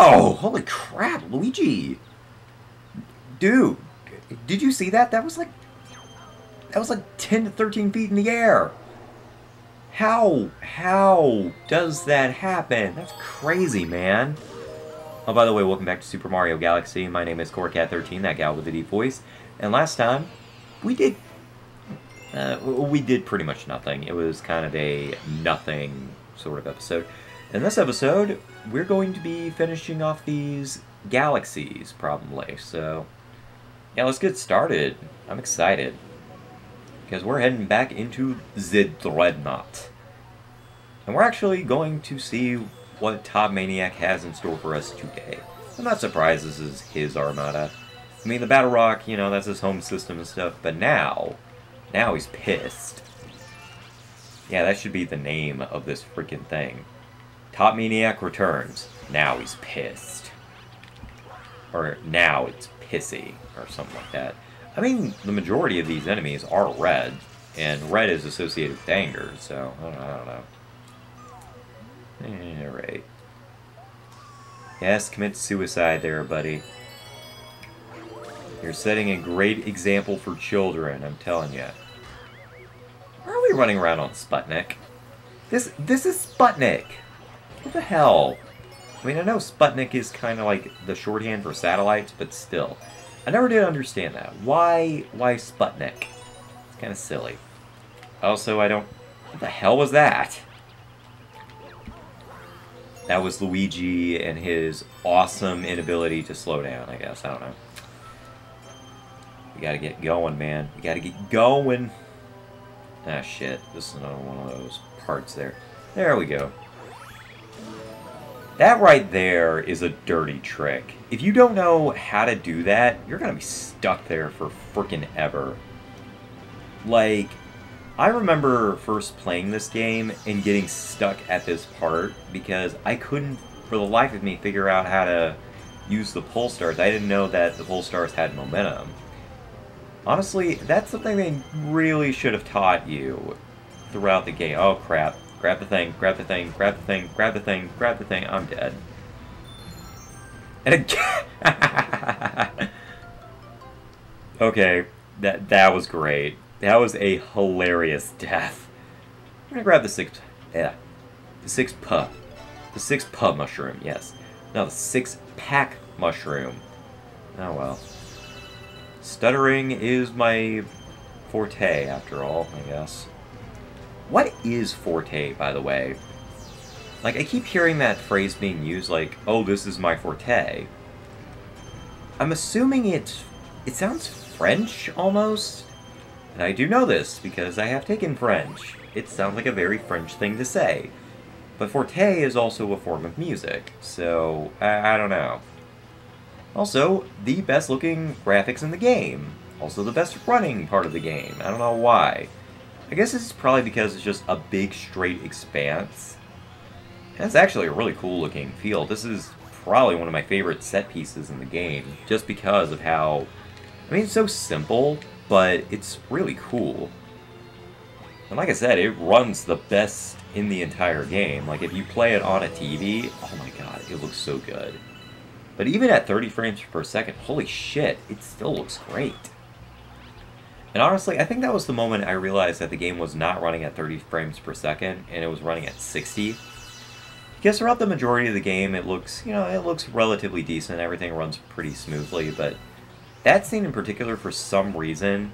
Whoa! Holy crap, Luigi! Dude, did you see that? That was like 10 to 13 feet in the air. How does that happen? That's crazy, man. Oh, by the way, welcome back to Super Mario Galaxy. My name is CoreCat13, that gal with the deep voice. And last time, we did pretty much nothing. It was kind of a nothing sort of episode. In this episode, we're going to be finishing off these galaxies, probably. So, yeah, let's get started. I'm excited. Because we're heading back into the Dreadnought. And we're actually going to see what Topmaniac has in store for us today. I'm not surprised this is his armada. I mean, the Battle Rock, you know, that's his home system and stuff, but now he's pissed. Yeah, that should be the name of this freaking thing. Topmaniac returns. Now he's pissed. Or now it's pissy, or something like that. I mean, the majority of these enemies are red, and red is associated with anger, so, I don't know. Alright. Yes, commit suicide there, buddy. You're setting a great example for children, I'm telling you. Why are we running around on Sputnik? This is Sputnik! What the hell? I mean, I know Sputnik is kind of like the shorthand for satellites, but still. I never did understand that. Why Sputnik? It's kind of silly. Also, what the hell was that? That was Luigi and his awesome inability to slow down, I guess. I don't know. We gotta get going, man. We gotta get going. Ah, shit. This is another one of those parts there. There we go. That right there is a dirty trick. If you don't know how to do that, you're gonna be stuck there for frickin' ever. Like, I remember first playing this game and getting stuck at this part because I couldn't, for the life of me, figure out how to use the pull stars. I didn't know that the pull stars had momentum. Honestly, that's something they really should have taught you throughout the game. Oh, crap. Grab the thing, grab the thing, grab the thing, grab the thing, grab the thing. I'm dead. And again... Okay, that was great. That was a hilarious death. I'm gonna grab the six pub mushroom, yes. No, the 6-pack mushroom. Oh well. Stuttering is my forte, after all, I guess. What is forte, by the way? Like, I keep hearing that phrase being used, like, oh, this is my forte. I'm assuming it sounds French, almost? And I do know this, because I have taken French. It sounds like a very French thing to say. But forte is also a form of music, so I don't know. Also, the best looking graphics in the game. Also the best running part of the game. I don't know why. I guess this is probably because it's just a big straight expanse. And it's actually a really cool looking field. This is probably one of my favorite set pieces in the game, just because of how, I mean, it's so simple, but it's really cool. And like I said, it runs the best in the entire game. Like, if you play it on a TV, oh my god, it looks so good. But even at 30 frames per second, holy shit, it still looks great. And honestly, I think that was the moment I realized that the game was not running at 30 frames per second, and it was running at 60. Because throughout the majority of the game, it looks, you know, it looks relatively decent. Everything runs pretty smoothly, but that scene in particular, for some reason,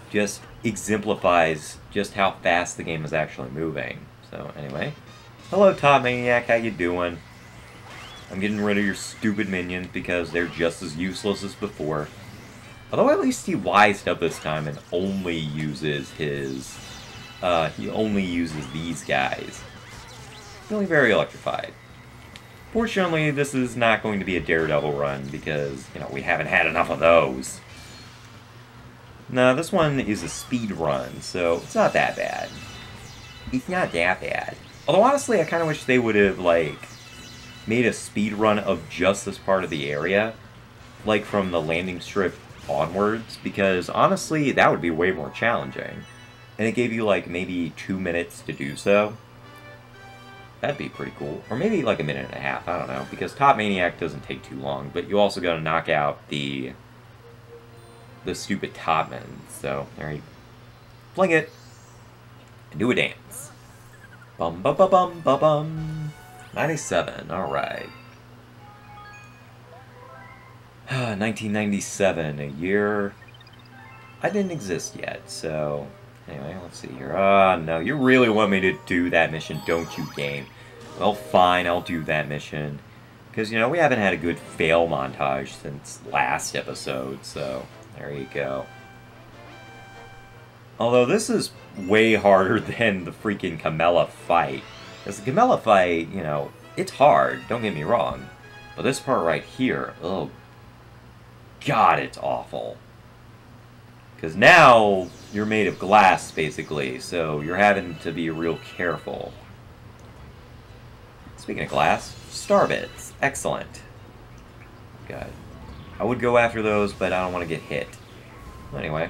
just exemplifies just how fast the game is actually moving. So, anyway. Hello, Topmaniac, how you doing? I'm getting rid of your stupid minions because they're just as useless as before. Although at least he wised up this time and only uses his, he only uses these guys. Feeling very electrified. Fortunately, this is not going to be a Daredevil run because, you know, we haven't had enough of those. No, this one is a speed run, so it's not that bad. It's not that bad. Although honestly, I kind of wish they would have, like, made a speed run of just this part of the area, like from the landing strip onwards, because honestly, that would be way more challenging. And it gave you, like, maybe 2 minutes to do so. That'd be pretty cool. Or maybe like a minute and a half, I don't know. Because Top Maniac doesn't take too long, but you also gotta knock out the stupid Topman. So, there you fling it. And do a dance. Bum bum bum bum bum bum. 97, alright. 1997, a year I didn't exist yet, so anyway, let's see here. No, you really want me to do that mission, don't you, game? Well, fine, I'll do that mission. Because, you know, we haven't had a good fail montage since last episode, so there you go. Although this is way harder than the freaking Camella fight. Because the Camella fight, you know, it's hard, don't get me wrong. But this part right here, oh God, it's awful. Because now you're made of glass, basically, so you're having to be real careful. Speaking of glass, star bits. Excellent. Good. I would go after those, but I don't want to get hit. Anyway.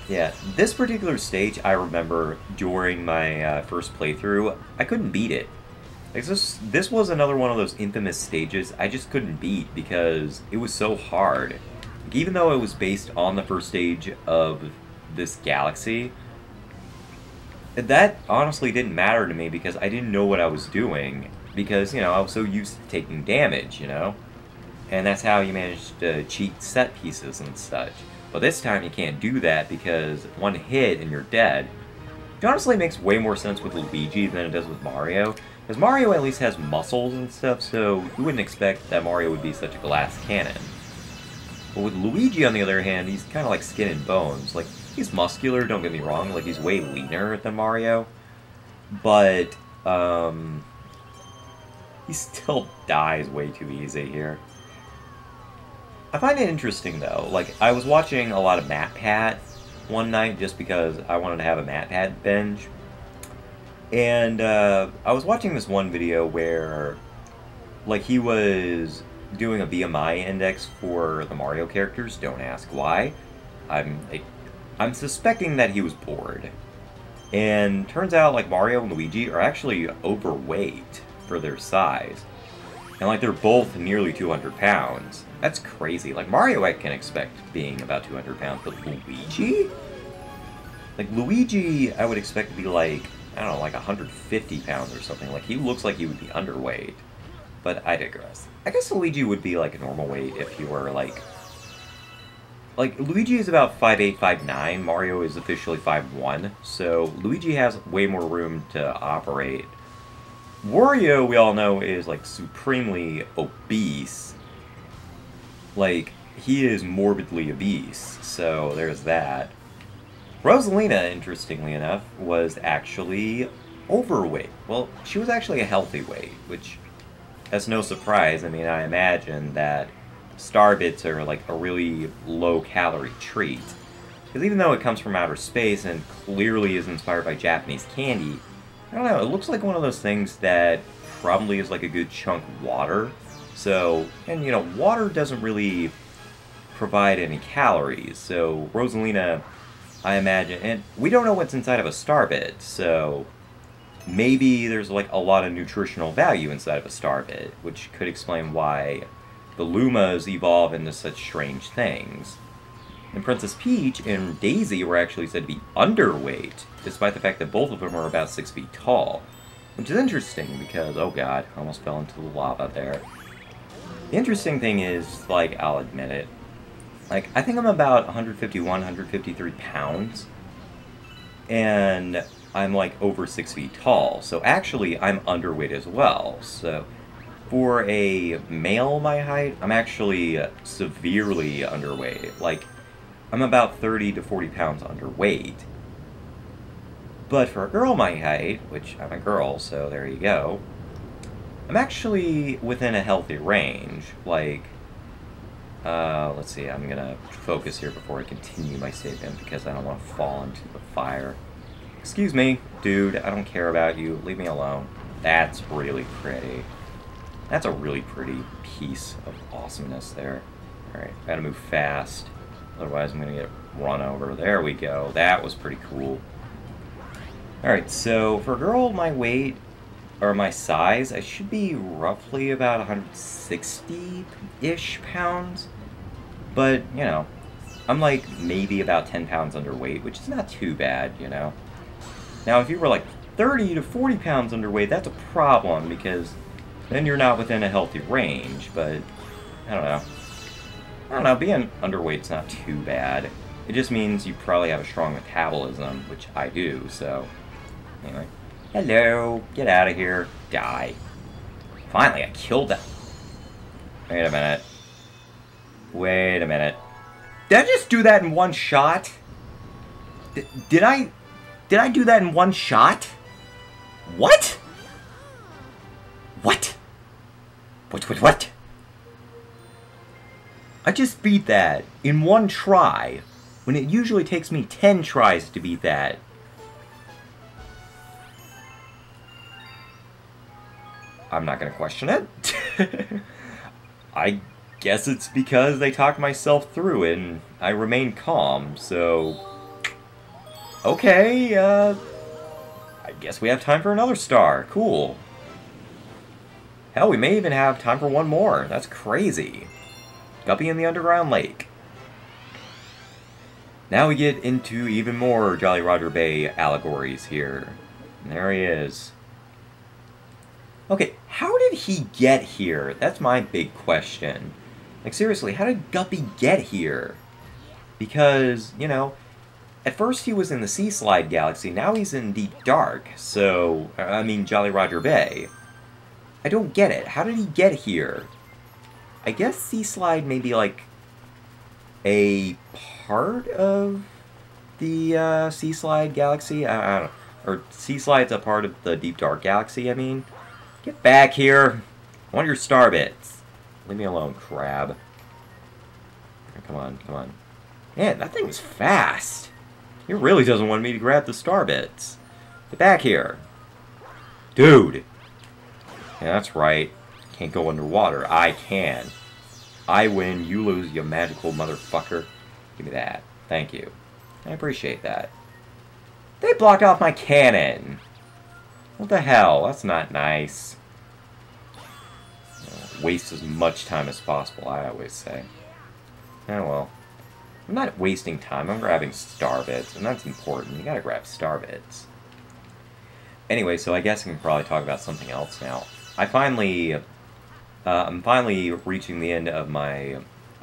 Yeah, this particular stage, I remember during my first playthrough, I couldn't beat it. Like, this was another one of those infamous stages I just couldn't beat because it was so hard. Like, even though it was based on the first stage of this galaxy, that honestly didn't matter to me because I didn't know what I was doing. Because, you know, I was so used to taking damage, you know? And that's how you manage to cheat set pieces and such. But this time you can't do that because one hit and you're dead. It honestly makes way more sense with Luigi than it does with Mario. Because Mario at least has muscles and stuff, so you wouldn't expect that Mario would be such a glass cannon. But with Luigi, on the other hand, he's kind of like skin and bones. Like, he's muscular, don't get me wrong, like, he's way leaner than Mario. But, he still dies way too easy here. I find it interesting, though. Like, I was watching a lot of MatPat one night just because I wanted to have a MatPat binge. And I was watching this one video where, like, he was doing a BMI index for the Mario characters. Don't ask why. I'm suspecting that he was bored. And turns out, like, Mario and Luigi are actually overweight for their size. And, like, they're both nearly 200 pounds. That's crazy. Like, Mario I can expect being about 200 pounds, but Luigi? Like, Luigi I would expect to be, like, I don't know, like 150 pounds or something. Like, he looks like he would be underweight. But I digress. I guess Luigi would be, like, a normal weight if he were, like, Luigi is about 5'8", 5'9". Mario is officially 5'1". So, Luigi has way more room to operate. Wario, we all know, is, like, supremely obese. Like, he is morbidly obese. So, there's that. Rosalina, interestingly enough, was actually overweight. Well, she was actually a healthy weight, which, that's no surprise. I mean, I imagine that star bits are like a really low-calorie treat. Because even though it comes from outer space and clearly is inspired by Japanese candy, I don't know, it looks like one of those things that probably is like a good chunk water. So, and you know, water doesn't really provide any calories, so Rosalina, I imagine, and we don't know what's inside of a starbit, so maybe there's like a lot of nutritional value inside of a starbit, which could explain why the Lumas evolve into such strange things. And Princess Peach and Daisy were actually said to be underweight, despite the fact that both of them are about 6 feet tall. Which is interesting because, oh god, I almost fell into the lava there. The interesting thing is, like, I'll admit it, like, I think I'm about 151, 153 pounds, and I'm, like, over 6 feet tall, so actually, I'm underweight as well, so for a male my height, I'm actually severely underweight, like, I'm about 30 to 40 pounds underweight. But for a girl my height, which I'm a girl, so there you go, I'm actually within a healthy range, like, let's see, I'm gonna focus here before I continue my statement because I don't want to fall into the fire. Excuse me, dude, I don't care about you, leave me alone. That's really pretty. That's a really pretty piece of awesomeness there. Alright, gotta move fast, otherwise I'm gonna get run over. There we go, that was pretty cool. Alright, so for a girl my weight, or my size, I should be roughly about 160-ish pounds. But, you know, I'm like maybe about 10 pounds underweight, which is not too bad, you know. Now, if you were like 30 to 40 pounds underweight, that's a problem, because then you're not within a healthy range, but I don't know. I don't know, being underweight's not too bad. It just means you probably have a strong metabolism, which I do, so... Anyway. Hello! Get out of here. Die. Finally, I killed that. Wait a minute. Wait a minute. Did I just do that in one shot? Did I do that in one shot? What? What? What? I just beat that in one try, when it usually takes me 10 tries to beat that. I'm not gonna question it. I guess it's because they talked myself through it and I remained calm, so... Okay, I guess we have time for another star. Cool. Hell, we may even have time for one more. That's crazy. Guppy in the Underground Lake. Now we get into even more Jolly Roger Bay allegories here. And there he is. Okay, how did he get here? That's my big question. Like, seriously, how did Guppy get here? Because, you know, at first he was in the Sea Slide Galaxy, now he's in Deep Dark, so, I mean, Jolly Roger Bay. I don't get it. How did he get here? I guess Sea Slide may be, like, a part of the Sea Slide Galaxy? I don't know. Or Sea Slide's a part of the Deep Dark Galaxy, I mean. Get back here! I want your star bits. Leave me alone, crab. Come on, come on. Man, that thing was fast. He really doesn't want me to grab the star bits. Get back here. Dude! Yeah, that's right. Can't go underwater. I can. I win, you lose, you magical motherfucker. Give me that. Thank you. I appreciate that. They blocked off my cannon! What the hell? That's not nice. Waste as much time as possible, I always say. Oh well. I'm not wasting time, I'm grabbing star bits, and that's important. You gotta grab star bits. Anyway, so I guess I can probably talk about something else now. I'm finally reaching the end of my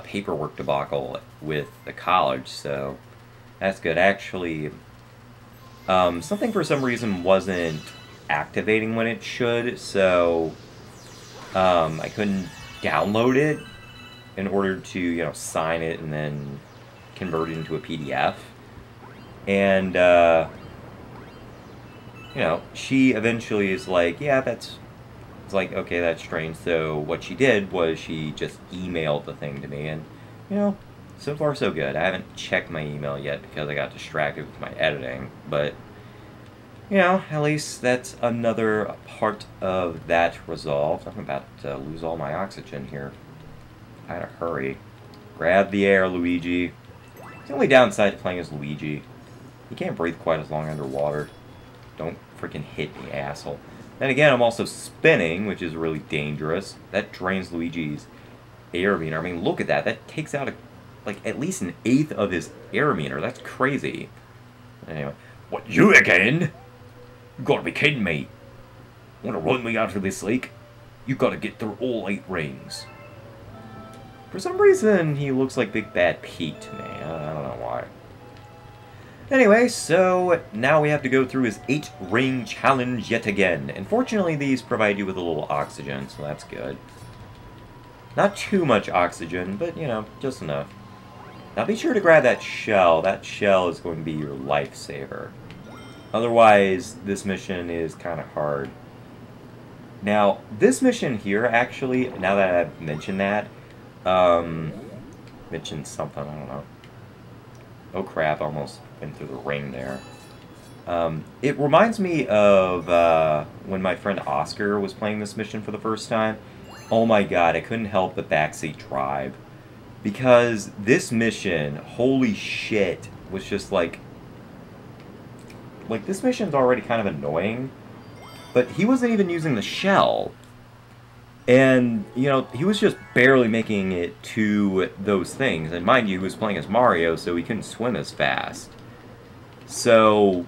paperwork debacle with the college, so that's good. Actually, something for some reason wasn't activating when it should, so I couldn't download it in order to, you know, sign it and then convert it into a PDF. And, you know, she eventually is like, yeah, it's like, okay, that's strange. So what she did was she just emailed the thing to me, and, you know, so far so good. I haven't checked my email yet because I got distracted with my editing, but, you know, at least that's another part of that resolved. I'm about to lose all my oxygen here. I gotta hurry. Grab the air, Luigi. It's the only downside to playing as Luigi. You can't breathe quite as long underwater. Don't freaking hit me, asshole. Then again, I'm also spinning, which is really dangerous. That drains Luigi's air meter. I mean, look at that. That takes out, like, at least an eighth of his air meter. That's crazy. Anyway. What, you again? You gotta be kidding me. Wanna run me out of this lake? You gotta get through all 8 rings. For some reason, he looks like Big Bad Pete to me. I don't know why. Anyway, so now we have to go through his 8-ring challenge yet again. And fortunately, these provide you with a little oxygen, so that's good. Not too much oxygen, but, you know, just enough. Now be sure to grab that shell. That shell is going to be your lifesaver. Otherwise, this mission is kind of hard. Now, this mission here, actually, now that I've mentioned that, mentioned something, I don't know. Oh crap, almost went through the ring there. It reminds me of when my friend Oscar was playing this mission for the first time. Oh my god, I couldn't help but backseat drive. Because this mission, holy shit, was just like... Like, this mission's already kind of annoying. but he wasn't even using the shell. And, you know, he was just barely making it to those things. And mind you, he was playing as Mario, so he couldn't swim as fast. So,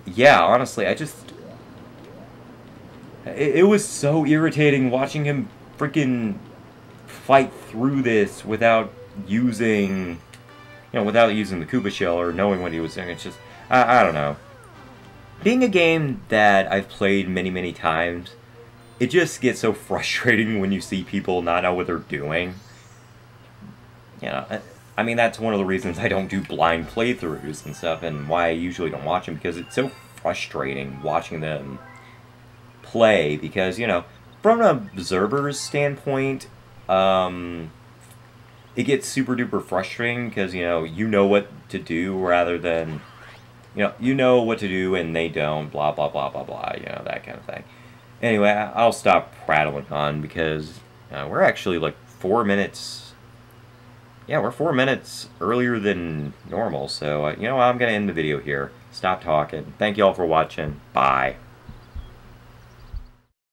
yeah, honestly, I just... It was so irritating watching him freaking fight through this without using... You know, without using the Koopa shell or knowing what he was doing. It's just... I don't know. Being a game that I've played many, many times... It just gets so frustrating when you see people not know what they're doing. You know, I mean, that's one of the reasons I don't do blind playthroughs and stuff, and why I usually don't watch them, because it's so frustrating watching them play, because, you know, from an observer's standpoint, it gets super duper frustrating, because, you know what to do, rather than, you know what to do and they don't, blah, blah, blah, blah, blah, that kind of thing. Anyway, I'll stop prattling on, because we're actually like 4 minutes. Yeah, we're 4 minutes earlier than normal. So, I'm going to end the video here. Stop talking. Thank you all for watching. Bye.